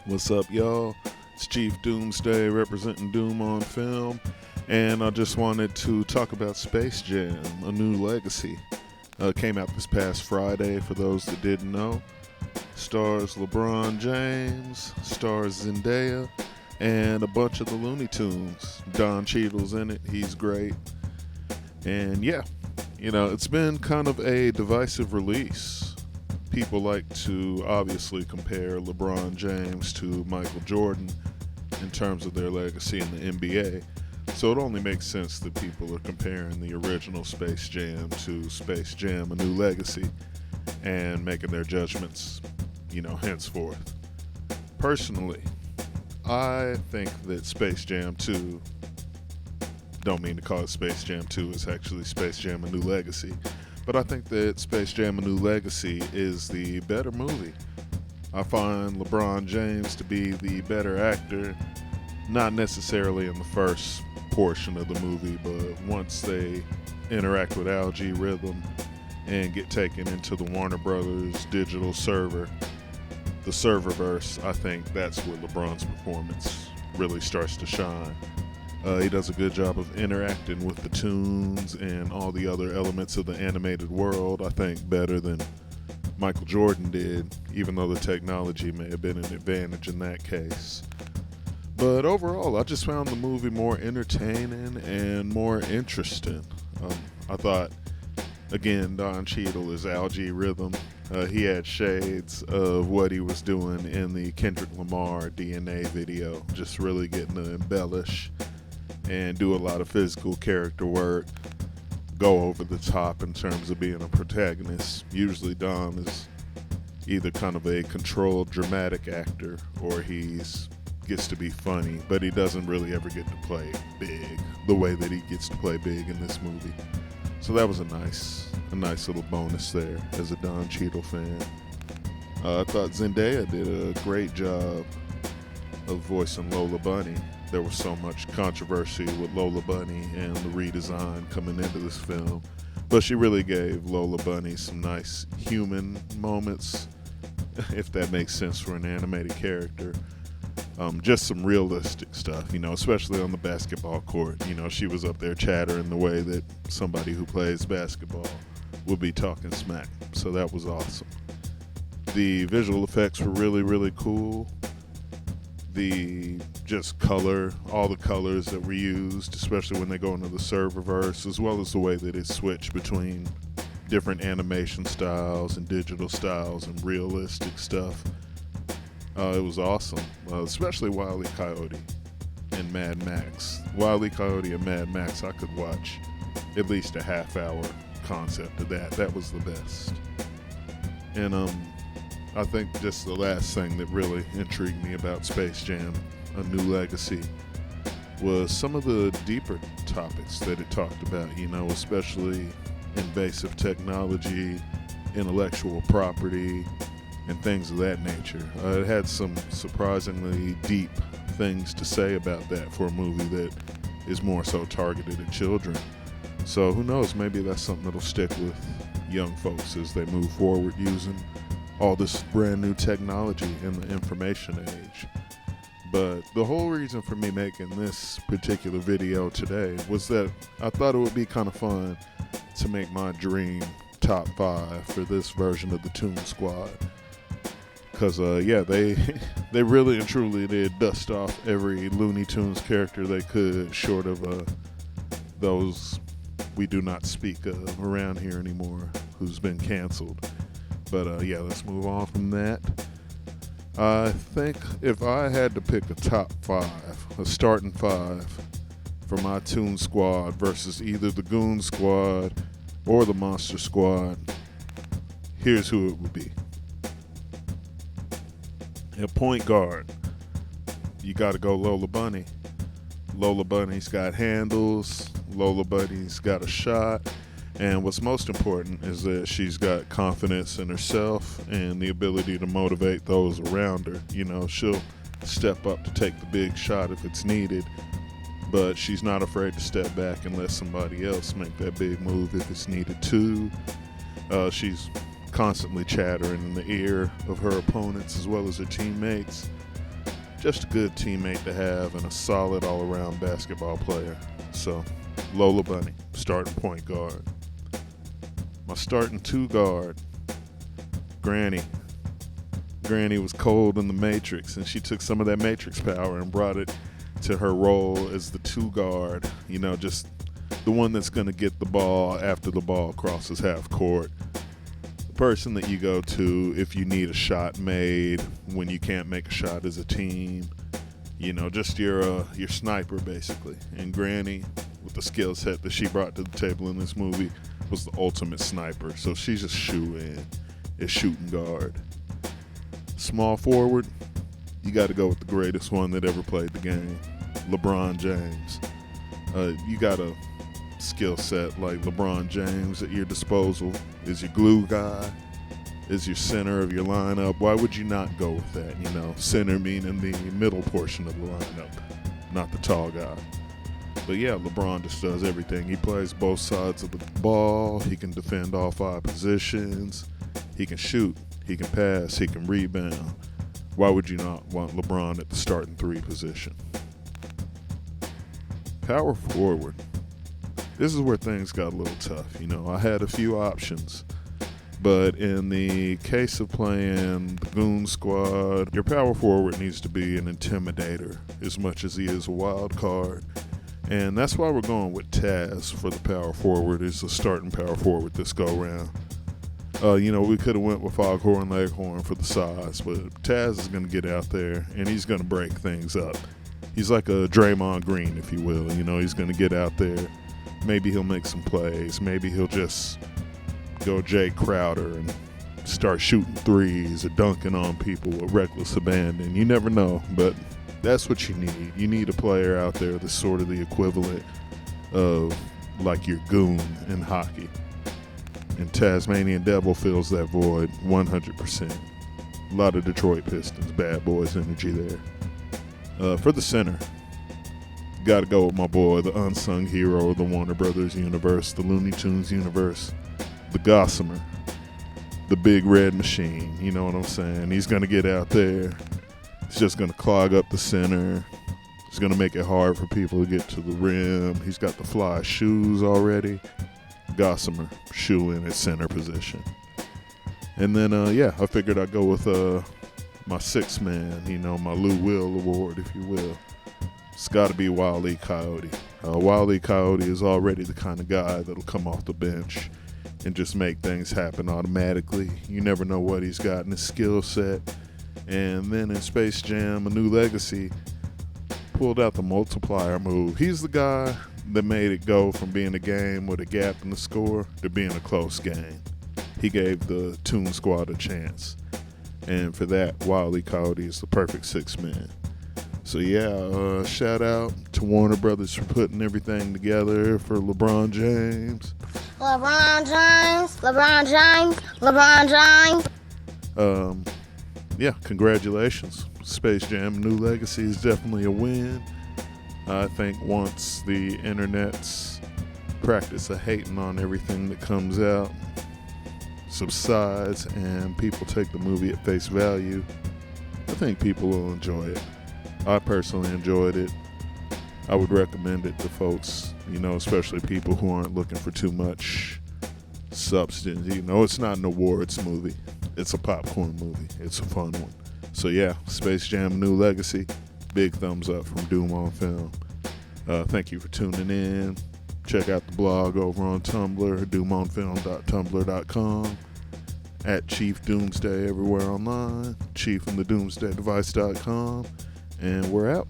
What's up, y'all? It's Chief Doomsday representing Doom on Film, and I just wanted to talk about Space Jam: A New Legacy. Came out this past Friday, for those that didn't know. Stars LeBron James, stars Zendaya, and a bunch of the Looney Tunes. Don Cheadle's in it, he's great. And yeah, it's been kind of a divisive release. People like to obviously compare LeBron James to Michael Jordan in terms of their legacy in the NBA. So it only makes sense that people are comparing the original Space Jam to Space Jam: A New Legacy and making their judgments, henceforth. Personally, I think that Space Jam 2, don't mean to call it Space Jam 2, it's actually Space Jam: A New Legacy. But I think that Space Jam: A New Legacy is the better movie. I find LeBron James to be the better actor, not necessarily in the first portion of the movie, but once they interact with Algae Rhythm and get taken into the Warner Brothers digital server, the serververse, I think that's where LeBron's performance really starts to shine. He does a good job of interacting with the tunes and all the other elements of the animated world, I think, better than Michael Jordan did, even though the technology may have been an advantage in that case. But overall, I just found the movie more entertaining and more interesting. I thought, again, Don Cheadle is Algae Rhythm. He had shades of what he was doing in the Kendrick Lamar DNA video, just really getting to embellish and do a lot of physical character work, go over the top in terms of being a protagonist. Usually Don is either kind of a controlled dramatic actor or he's gets to be funny, but he doesn't really ever get to play big the way that he gets to play big in this movie. So that was a nice little bonus there as a Don Cheadle fan. I thought Zendaya did a great job of voicing Lola Bunny. There was so much controversy with Lola Bunny and the redesign coming into this film, but she really gave Lola Bunny some nice human moments, if that makes sense for an animated character. Just some realistic stuff, especially on the basketball court. She was up there chattering the way that somebody who plays basketball would be talking smack, so that was awesome. The visual effects were really, really cool. The just color, all the colors that were used, especially when they go into the serververse, as well as the way that it switched between different animation styles and digital styles and realistic stuff. It was awesome, especially Wile E. Coyote and Mad Max. Wile E. Coyote and Mad Max, I could watch at least a half-hour concept of that. That was the best. And I think just the last thing that really intrigued me about Space Jam: A New Legacy was some of the deeper topics that it talked about, especially invasive technology, intellectual property, and things of that nature. It had some surprisingly deep things to say about that for a movie that is more so targeted at children. So who knows, maybe that's something that'll stick with young folks as they move forward using all this brand new technology in the information age. But the whole reason for me making this particular video today was that I thought it would be kind of fun to make my dream top 5 for this version of the Toon Squad. Because, they really and truly did dust off every Looney Tunes character they could, short of those we do not speak of around here anymore, who's been canceled. But, let's move on from that. I think if I had to pick a top 5, a starting 5, for my Toon Squad versus either the Goon Squad or the Monster Squad, here's who it would be. At point guard, you got to go Lola Bunny. Lola Bunny's got handles. Lola Bunny's got a shot. And what's most important is that she's got confidence in herself and the ability to motivate those around her. She'll step up to take the big shot if it's needed, but she's not afraid to step back and let somebody else make that big move if it's needed too. She's constantly chattering in the ear of her opponents as well as her teammates. just a good teammate to have and a solid all-around basketball player. So, Lola Bunny, starting point guard. My starting two guard, Granny. Granny was cold in the Matrix, and she took some of that Matrix power and brought it to her role as the two guard. You know, just the one that's going to get the ball after the ball crosses half court. The person that you go to if you need a shot made when you can't make a shot as a team. You know, just your sniper, basically. And Granny, with the skill set that she brought to the table in this movie, was the ultimate sniper. So she's a shoe-in, a shooting guard. Small forward, you got to go with the greatest one that ever played the game, LeBron James. You got a skill set like LeBron James at your disposal. Is your glue guy, is your center of your lineup. Why would you not go with that? You know, center meaning the middle portion of the lineup, not the tall guy. But yeah, LeBron just does everything. He plays both sides of the ball. He can defend all 5 positions. He can shoot. He can pass. He can rebound. Why would you not want LeBron at the starting 3 position? Power forward. This is where things got a little tough. You know, I had a few options. But in the case of playing the Goon Squad, your power forward needs to be an intimidator as much as he is a wild card. And that's why we're going with Taz for the power forward, is the starting power forward this go-round. You know, we could have went with Foghorn Leghorn for the size, but Taz is going to get out there, and he's going to break things up. He's like a Draymond Green, if you will. You know, he's going to get out there. Maybe he'll make some plays. Maybe he'll just go Jay Crowder and start shooting threes or dunking on people with reckless abandon. You never know, but that's what you need. You need a player out there that's sort of the equivalent of like your goon in hockey. And Tasmanian Devil fills that void 100%. A lot of Detroit Pistons, bad boys energy there. For the center, got to go with my boy, the unsung hero of the Warner Brothers universe, the Looney Tunes universe, the Gossamer, the big red machine. You know what I'm saying? He's going to get out there. He's just going to clog up the center. He's going to make it hard for people to get to the rim. He's got the fly shoes already. Gossamer, shoe in at center position. And then, I figured I'd go with my 6th man, you know, my Lou Will award, if you will. It's got to be Wile E. Coyote. Wile E. Coyote is already the kind of guy that'll come off the bench and just make things happen automatically. You never know what he's got in his skill set. And then in Space Jam: A New Legacy, pulled out the multiplier move. He's the guy that made it go from being a game with a gap in the score to being a close game. He gave the Toon Squad a chance. And for that, Wile E. Coyote is the perfect 6th man. So yeah, shout out to Warner Brothers for putting everything together for LeBron James. LeBron James, LeBron James, LeBron James. Yeah, congratulations. Space Jam: New Legacy is definitely a win. I think once the internet's practice of hating on everything that comes out subsides and people take the movie at face value, I think people will enjoy it. I personally enjoyed it. I would recommend it to folks, you know, especially people who aren't looking for too much substance. You know, it's not an awards movie. It's a popcorn movie. It's a fun one. So yeah, Space Jam: New Legacy. Big thumbs up from Doom on Film. Thank you for tuning in. Check out the blog over on Tumblr, DOOMonFILM.tumblr.com. At Chief Doomsday everywhere online. Chief from TheDoomsdayDevice.com. And we're out.